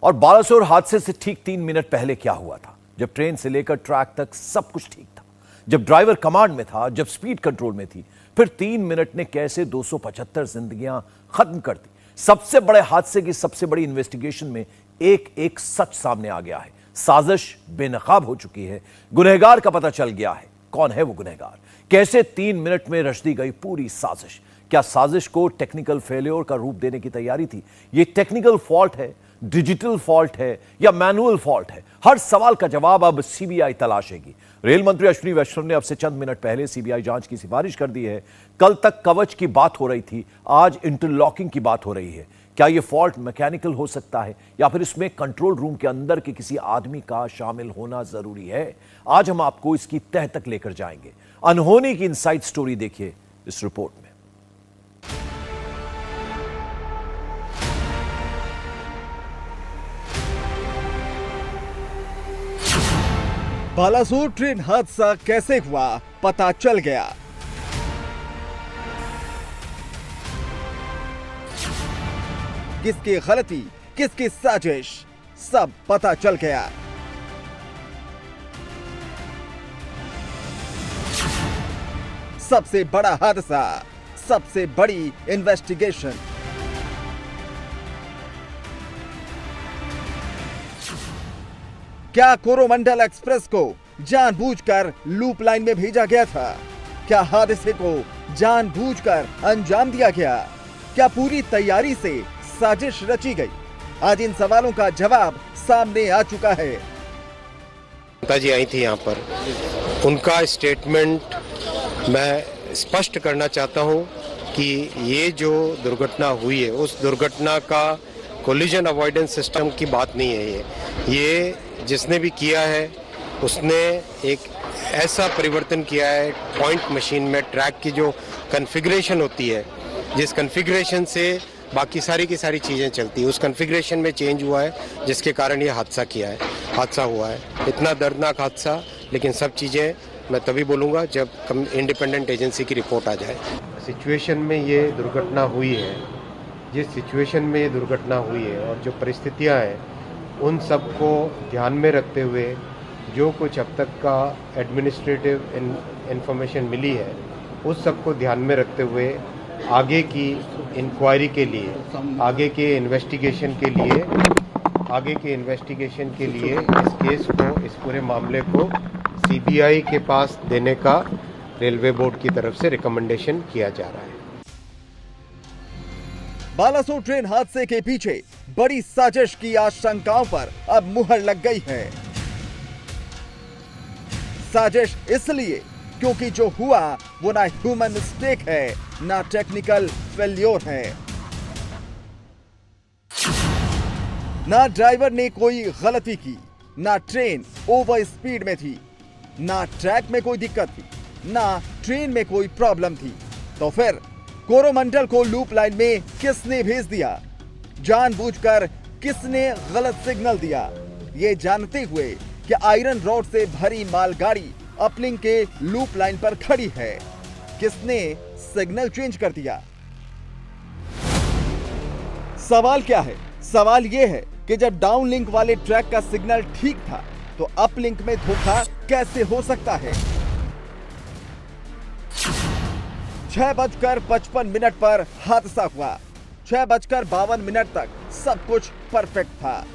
और बालासोर हादसे से ठीक 3 मिनट पहले क्या हुआ था, जब ट्रेन से लेकर ट्रैक तक सब कुछ ठीक था, जब ड्राइवर कमांड में था, जब स्पीड कंट्रोल में थी, फिर 3 मिनट ने कैसे 275 जिंदगियां खत्म कर दी। सबसे बड़े हादसे की सबसे बड़ी इन्वेस्टिगेशन में एक एक सच सामने आ गया है। साजिश बेनकाब हो चुकी है, गुनहगार का पता चल गया है। कौन है वो गुनहगार? कैसे 3 मिनट में रच दी गई पूरी साजिश? क्या साजिश को टेक्निकल फेलियर का रूप देने की तैयारी थी? ये टेक्निकल फॉल्ट है, डिजिटल फॉल्ट है या मैनुअल फॉल्ट है? हर सवाल का जवाब अब सीबीआई तलाशेगी। रेल मंत्री अश्विनी वैष्णव ने अब से चंद मिनट पहले सीबीआई जांच की सिफारिश कर दी है। कल तक कवच की बात हो रही थी, आज इंटरलॉकिंग की बात हो रही है। क्या यह फॉल्ट मैकेनिकल हो सकता है या फिर इसमें कंट्रोल रूम के अंदर के किसी आदमी का शामिल होना जरूरी है? आज हम आपको इसकी तह तक लेकर जाएंगे। अनहोनी की इनसाइड स्टोरी देखिए इस रिपोर्ट में। बालासोर ट्रेन हादसा कैसे हुआ, पता चल गया। किसकी गलती, किसकी साजिश, सब पता चल गया। सबसे बड़ा हादसा, सबसे बड़ी इन्वेस्टिगेशन। क्या कोरोमंडल एक्सप्रेस को जानबूझकर लूप लाइन में भेजा गया था? क्या हादसे को जानबूझकर अंजाम दिया गया? क्या पूरी तैयारी से साजिश रची गई? आज इन सवालों का जवाब सामने आ चुका है। नेताजी आई थी यहाँ पर, उनका स्टेटमेंट मैं स्पष्ट करना चाहता हूँ कि ये जो दुर्घटना हुई है उस दुर्घटना का कोलिजन अवॉइडेंस सिस्टम की बात नहीं है। ये जिसने भी किया है उसने एक ऐसा परिवर्तन किया है पॉइंट मशीन में, ट्रैक की जो कॉन्फ़िगरेशन होती है, जिस कॉन्फ़िगरेशन से बाकी सारी की सारी चीज़ें चलती है, उस कॉन्फ़िगरेशन में चेंज हुआ है जिसके कारण ये हादसा हुआ है। इतना दर्दनाक हादसा, लेकिन सब चीज़ें मैं तभी बोलूँगा जब इंडिपेंडेंट एजेंसी की रिपोर्ट आ जाए। सिचुएशन में ये दुर्घटना हुई है, जिस सिचुएशन में ये दुर्घटना हुई है और जो परिस्थितियाँ हैं उन सबको ध्यान में रखते हुए जो कुछ अब तक का एडमिनिस्ट्रेटिव इंफॉर्मेशन मिली है उस सबको ध्यान में रखते हुए आगे की इंक्वायरी के लिए, आगे के इन्वेस्टिगेशन के लिए इस केस को, इस पूरे मामले को सीबीआई के पास देने का रेलवे बोर्ड की तरफ से रिकमेंडेशन किया जा रहा है। बालासोर ट्रेन हादसे के पीछे बड़ी साजिश की आशंकाओं पर अब मुहर लग गई है। साजिश इसलिए क्योंकि जो हुआ वो ना ह्यूमन मिस्टेक है, ना टेक्निकल फेल्योर है। ना ड्राइवर ने कोई गलती की, ना ट्रेन ओवर स्पीड में थी, ना ट्रैक में कोई दिक्कत थी, ना ट्रेन में कोई प्रॉब्लम थी। तो फिर कोरोमंडल को लूप लाइन में किसने भेज दिया? जानबूझकर किसने गलत सिग्नल दिया? ये जानते हुए कि आयरन रॉड से भरी मालगाड़ी अपलिंक के लूप लाइन पर खड़ी है, किसने सिग्नल चेंज कर दिया? सवाल क्या है? सवाल यह है कि जब डाउन लिंक वाले ट्रैक का सिग्नल ठीक था तो अपलिंक में धोखा कैसे हो सकता है? 6:55 पर हादसा हुआ। 6:52 तक सब कुछ परफेक्ट था,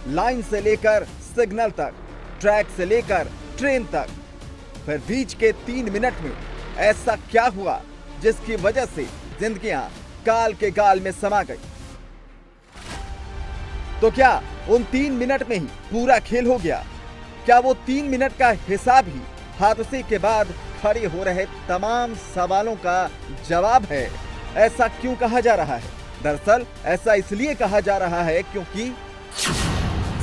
लाइन से लेकर सिग्नल तक, ट्रैक से लेकर ट्रेन तक। फिर बीच के 3 मिनट में ऐसा क्या हुआ जिसकी वजह से जिंदगियां काल के गाल में समा गई? तो क्या उन 3 मिनट में ही पूरा खेल हो गया? क्या वो 3 मिनट का हिसाब ही हादसे के बाद खड़े हो रहे तमाम सवालों का जवाब है? ऐसा क्यों कहा जा रहा है? दरअसल ऐसा इसलिए कहा जा रहा है क्योंकि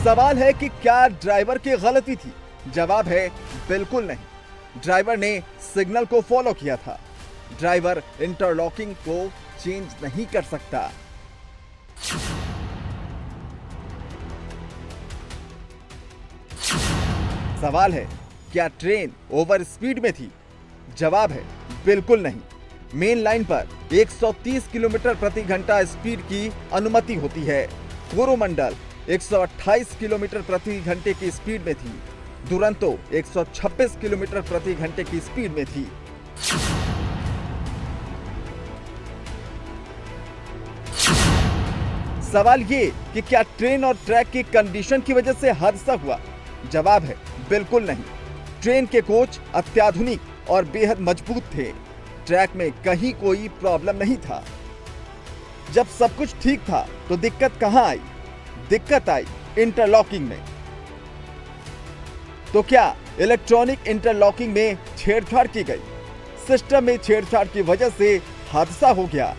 सवाल है कि क्या ड्राइवर की गलती थी? जवाब है बिल्कुल नहीं। ड्राइवर ने सिग्नल को फॉलो किया था। ड्राइवर इंटरलॉकिंग को चेंज नहीं कर सकता। सवाल है क्या ट्रेन ओवर स्पीड में थी? जवाब है बिल्कुल नहीं। मेन लाइन पर 130 किलोमीटर प्रति घंटा स्पीड की अनुमति होती है। कोरोमंडल 128 किलोमीटर प्रति घंटे की स्पीड में थी, दुरंतो 126 किलोमीटर प्रति घंटे की स्पीड में थी। सवाल ये कि क्या ट्रेन और ट्रैक की कंडीशन की वजह से हादसा हुआ? जवाब है बिल्कुल नहीं। ट्रेन के कोच अत्याधुनिक और बेहद मजबूत थे। ट्रैक में कहीं कोई प्रॉब्लम नहीं था। जब सब कुछ ठीक था तो दिक्कत कहां आई? दिक्कत आई इंटरलॉकिंग में। तो क्या इलेक्ट्रॉनिक इंटरलॉकिंग में छेड़छाड़ की गई? सिस्टम में छेड़छाड़ की वजह से हादसा हो गया।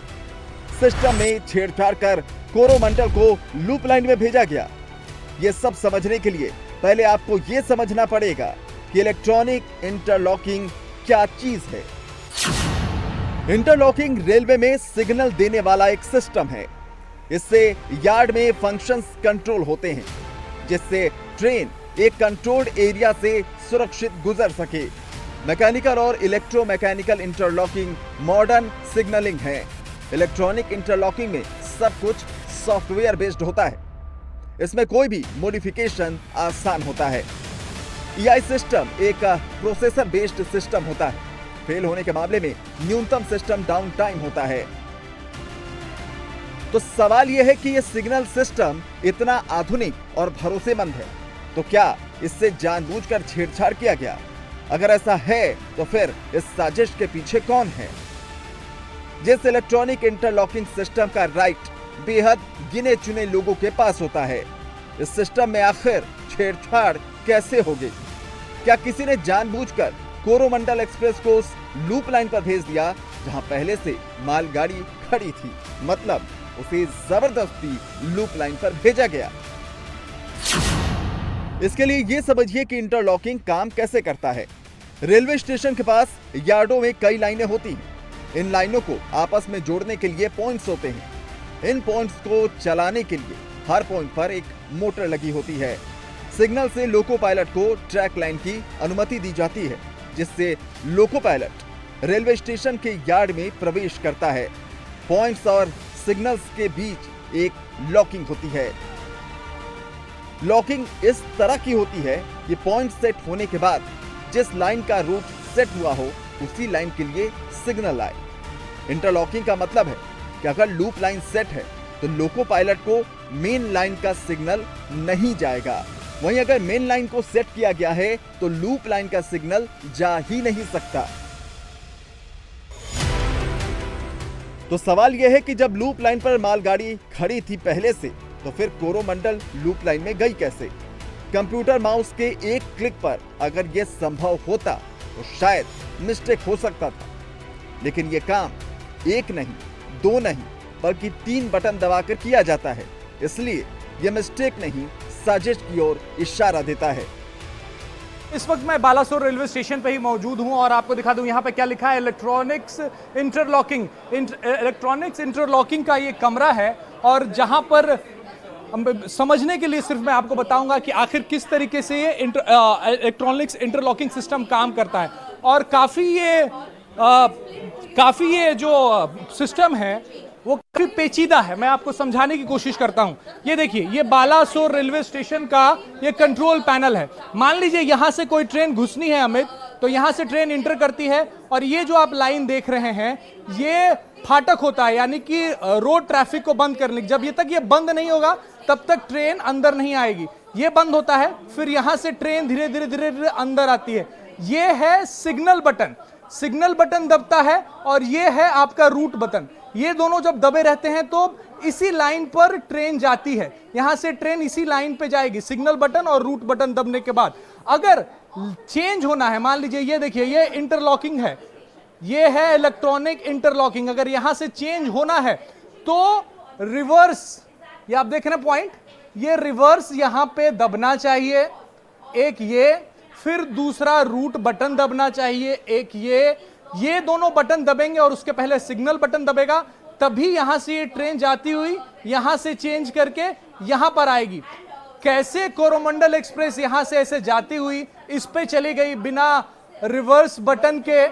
सिस्टम में छेड़छाड़ कर कोरोमंडल को लूप लाइन में भेजा गया। यह सब समझने के लिए पहले आपको यह समझना पड़ेगा कि इलेक्ट्रॉनिक इंटरलॉकिंग क्या चीज है। इंटरलॉकिंग रेलवे में सिग्नल देने वाला एक सिस्टम है। इससे यार्ड में फंक्शंस कंट्रोल होते हैं, जिससे ट्रेन एक कंट्रोल्ड एरिया से सुरक्षित गुजर सके। मैकेनिकल और इलेक्ट्रोमैकेनिकल इंटरलॉकिंग मॉडर्न सिग्नलिंग है। इलेक्ट्रॉनिक इंटरलॉकिंग में सब कुछ सॉफ्टवेयर बेस्ड होता है। इसमें कोई भी मॉडिफिकेशन आसान होता है। EI सिस्टम एक प्रोसेसर बेस्ड सिस्टम होता है। फेल होने के मामले में न्यूनतम सिस्टम डाउन टाइम होता है। तो सवाल यह है कि यह सिग्नल सिस्टम इतना आधुनिक और भरोसेमंद है, तो क्या इससे जानबूझकर छेड़छाड़ किया गया? अगर ऐसा है तो फिर इस साजिश के पीछे कौन है? जिस इलेक्ट्रॉनिक इंटरलॉकिंग सिस्टम का राइट बेहद गिने चुने लोगों के पास होता है, इस सिस्टम में आखिर छेड़छाड़ कैसे हो गई? क्या किसी ने जानबूझकर कोरोमंडल एक्सप्रेस को उस लूप लाइन पर भेज दिया जहां पहले से मालगाड़ी खड़ी थी? मतलब उसे जबरदस्ती लूप लाइन पर भेजा गया। इसके लिए यह समझिए कि इंटरलॉकिंग काम कैसे करता है। रेलवे स्टेशन के पास यार्डों में कई लाइनें होती हैं। इन लाइनों को आपस में जोड़ने के लिए पॉइंट्स होते हैं। इन पॉइंट्स को चलाने के लिए हर पॉइंट पर एक मोटर लगी होती है। सिग्नल से लोको पायलट को ट्रैक लाइन की अनुमति दी जाती है, जिससे लोको पायलट रेलवे स्टेशन के यार्ड में प्रवेश करता है। पॉइंट्स और सिग्नल्स के बीच एक लॉकिंग होती है। लॉकिंग इस तरह की होती है कि पॉइंट सेट होने के बाद जिस लाइन का रूट सेट हुआ हो उसी लाइन के लिए सिग्नल आए। इंटरलॉकिंग का मतलब है कि अगर लूप लाइन सेट है तो लोको पायलट को मेन लाइन का सिग्नल नहीं जाएगा। वहीं अगर मेन लाइन को सेट किया गया है तो लूप लाइन का सिग्नल जा ही नहीं सकता। तो सवाल यह है कि जब लूप लाइन पर मालगाड़ी खड़ी थी पहले से, तो फिर कोरोमंडल लूप लाइन में गई कैसे? कंप्यूटर माउस के एक क्लिक पर अगर यह संभव होता तो शायद मिस्टेक हो सकता था, लेकिन यह काम एक नहीं, दो नहीं, बल्कि 3 बटन दबाकर किया जाता है। इसलिए यह मिस्टेक नहीं, साजिश की ओर इशारा देता है। इस वक्त मैं बालासोर रेलवे स्टेशन पे ही मौजूद हूं और आपको दिखा दूं यहाँ पे क्या लिखा है। इलेक्ट्रॉनिक्स इंटरलॉकिंग का ये कमरा है और जहां पर समझने के लिए सिर्फ मैं आपको बताऊंगा कि आखिर किस तरीके से ये इलेक्ट्रॉनिक्स इंटरलॉकिंग सिस्टम काम करता है। और काफी ये जो सिस्टम है वो काफी पेचीदा है। मैं आपको समझाने की कोशिश करता हूं। ये देखिए, ये बालासोर रेलवे स्टेशन का ये कंट्रोल पैनल है। मान लीजिए यहां से कोई ट्रेन घुसनी है अमित, तो यहां से ट्रेन इंटर करती है और ये जो आप लाइन देख रहे हैं ये फाटक होता है, यानी कि रोड ट्रैफिक को बंद करने। जब ये तक ये बंद नहीं होगा तब तक ट्रेन अंदर नहीं आएगी। ये बंद होता है, फिर यहां से ट्रेन धीरे धीरे अंदर आती है। ये है सिग्नल बटन दबता है और ये है आपका रूट बटन। ये दोनों जब दबे रहते हैं तो इसी लाइन पर ट्रेन जाती है। यहां से ट्रेन इसी लाइन पे जाएगी, सिग्नल बटन और रूट बटन दबने के बाद। अगर चेंज होना है, मान लीजिए ये देखिए, ये इंटरलॉकिंग है, ये है इलेक्ट्रॉनिक इंटरलॉकिंग। अगर यहां से चेंज होना है तो रिवर्स, ये आप देख रहे हैं पॉइंट, ये रिवर्स यहां पे दबना चाहिए, एक ये, फिर दूसरा रूट बटन दबना चाहिए, एक ये दोनों बटन दबेंगे और उसके पहले सिग्नल बटन दबेगा, तभी यहां से ये ट्रेन जाती हुई यहां से चेंज करके यहां पर आएगी। कैसे कोरोमंडल एक्सप्रेस यहां से ऐसे जाती हुई इस पे चली गई बिना रिवर्स बटन के,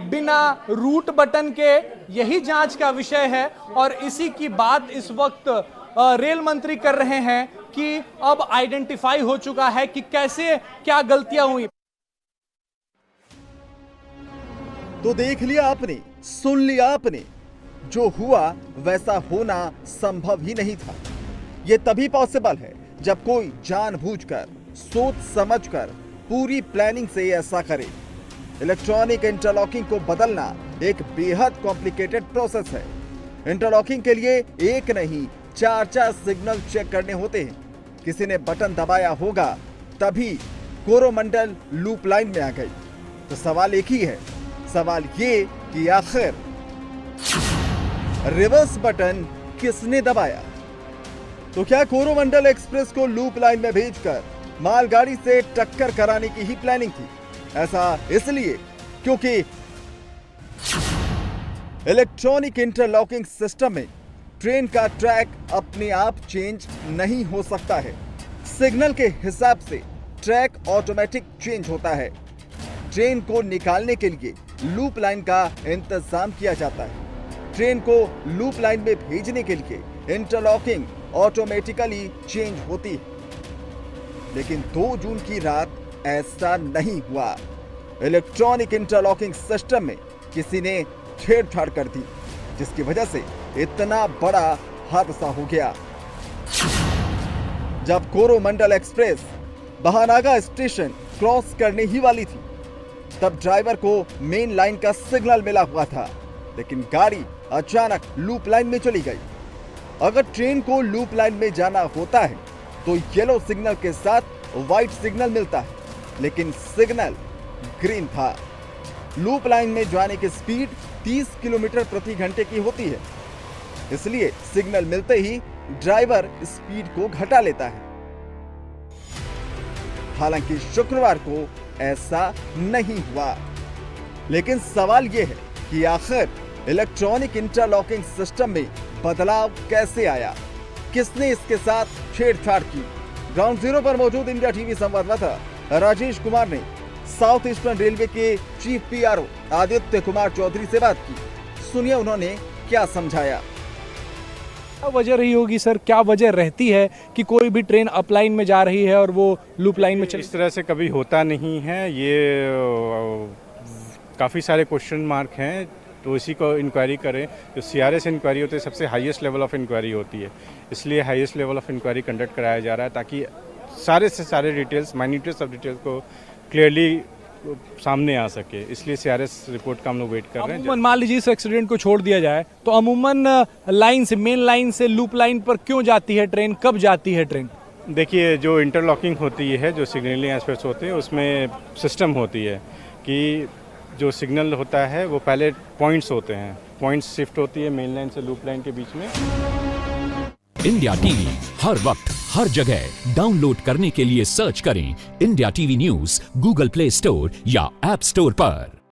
बिना रूट बटन के, यही जांच का विषय है। और इसी की बात इस वक्त रेल मंत्री कर रहे हैं कि अब आइडेंटिफाई हो चुका है कि कैसे क्या गलतियां हुई। तो देख लिया आपने, सुन लिया आपने, जो हुआ वैसा होना संभव ही नहीं था। यह तभी पॉसिबल है जब कोई जानबूझकर, सोच समझकर, पूरी प्लानिंग से ऐसा करे। इलेक्ट्रॉनिक इंटरलॉकिंग को बदलना एक बेहद कॉम्प्लिकेटेड प्रोसेस है। इंटरलॉकिंग के लिए एक नहीं 4 सिग्नल चेक करने होते हैं। किसी ने बटन दबाया होगा तभी कोरोमंडल लूप लाइन में आ गई। तो सवाल एक ही है, सवाल ये कि आखिर रिवर्स बटन किसने दबाया? तो क्या कोरोमंडल एक्सप्रेस को लूप लाइन में भेजकर मालगाड़ी से टक्कर कराने की ही प्लानिंग थी? ऐसा इसलिए क्योंकि इलेक्ट्रॉनिक इंटरलॉकिंग सिस्टम में ट्रेन का ट्रैक अपने आप चेंज नहीं हो सकता है। सिग्नल के हिसाब से ट्रैक ऑटोमेटिक चेंज होता है। ट्रेन को निकालने के लिए लूप लाइन का इंतजाम किया जाता है। ट्रेन को लूप लाइन में भेजने के लिए इंटरलॉकिंग ऑटोमेटिकली चेंज होती है। लेकिन 2 जून की रात ऐसा नहीं हुआ। इलेक्ट्रॉनिक इंटरलॉकिंग सिस्टम में किसी ने छेड़छाड़ कर दी, जिसकी वजह से इतना बड़ा हादसा हो गया। जब Coromandel express Bahanaga station cross करने ही वाली थी, तब ड्राइवर को मेन लाइन का सिग्नल मिला हुआ था, लेकिन गाड़ी अचानक लूप लाइन में चली गई। अगर ट्रेन को लूप लाइन में जाना होता है तो येलो सिग्नल के साथ व्हाइट सिग्नल मिलता है, लेकिन सिग्नल ग्रीन था। लूप लाइन में जाने की स्पीड 30 किलोमीटर प्रति घंटे की होती है, इसलिए सिग्नल मिलते ही ड्राइवर स्पीड को घटा लेता है। हालांकि शुक्रवार को ऐसा नहीं हुआ। लेकिन सवाल यह है कि आखिर इलेक्ट्रॉनिक इंटरलॉकिंग सिस्टम में बदलाव कैसे आया? किसने इसके साथ छेड़छाड़ की? ग्राउंड जीरो पर मौजूद इंडिया टीवी संवाददाता राजेश कुमार ने साउथ ईस्टर्न रेलवे के चीफ PRO आदित्य कुमार चौधरी से बात की। सुनिए उन्होंने क्या समझाया। क्या वजह रही होगी सर, क्या वजह रहती है कि कोई भी ट्रेन अप लाइन में जा रही है और वो लूप लाइन में चल? इस तरह से कभी होता नहीं है। ये काफ़ी सारे क्वेश्चन मार्क हैं, तो इसी को इंक्वायरी करें। जो CRS इंक्वायरी होती है सबसे हाईएस्ट लेवल ऑफ इंक्वायरी होती है, इसलिए highest level of inquiry conduct कराया जा रहा है ताकि सारे से सारे डिटेल्स, माइन्यूटेस्ट ऑफ डिटेल्स को क्लियरली सामने आ सके। इसलिए CRS रिपोर्ट का हम लोग वेट कर रहे हैं। अमूमन मान लीजिए इस एक्सीडेंट को छोड़ दिया जाए तो अमूमन लाइन से, मेन लाइन से लूप लाइन पर क्यों जाती है ट्रेन, कब जाती है ट्रेन? देखिए, जो इंटरलॉकिंग होती है, जो सिग्नलिंग एस्पेक्ट्स होते हैं, उसमें सिस्टम होती है कि जो सिग्नल होता है वो पहले पॉइंट्स होते हैं, पॉइंट्स शिफ्ट होती है मेन लाइन से लूप लाइन के बीच में। इंडिया टीवी हर वक्त हर जगह डाउनलोड करने के लिए सर्च करें India TV news Google play store या ऐप स्टोर पर।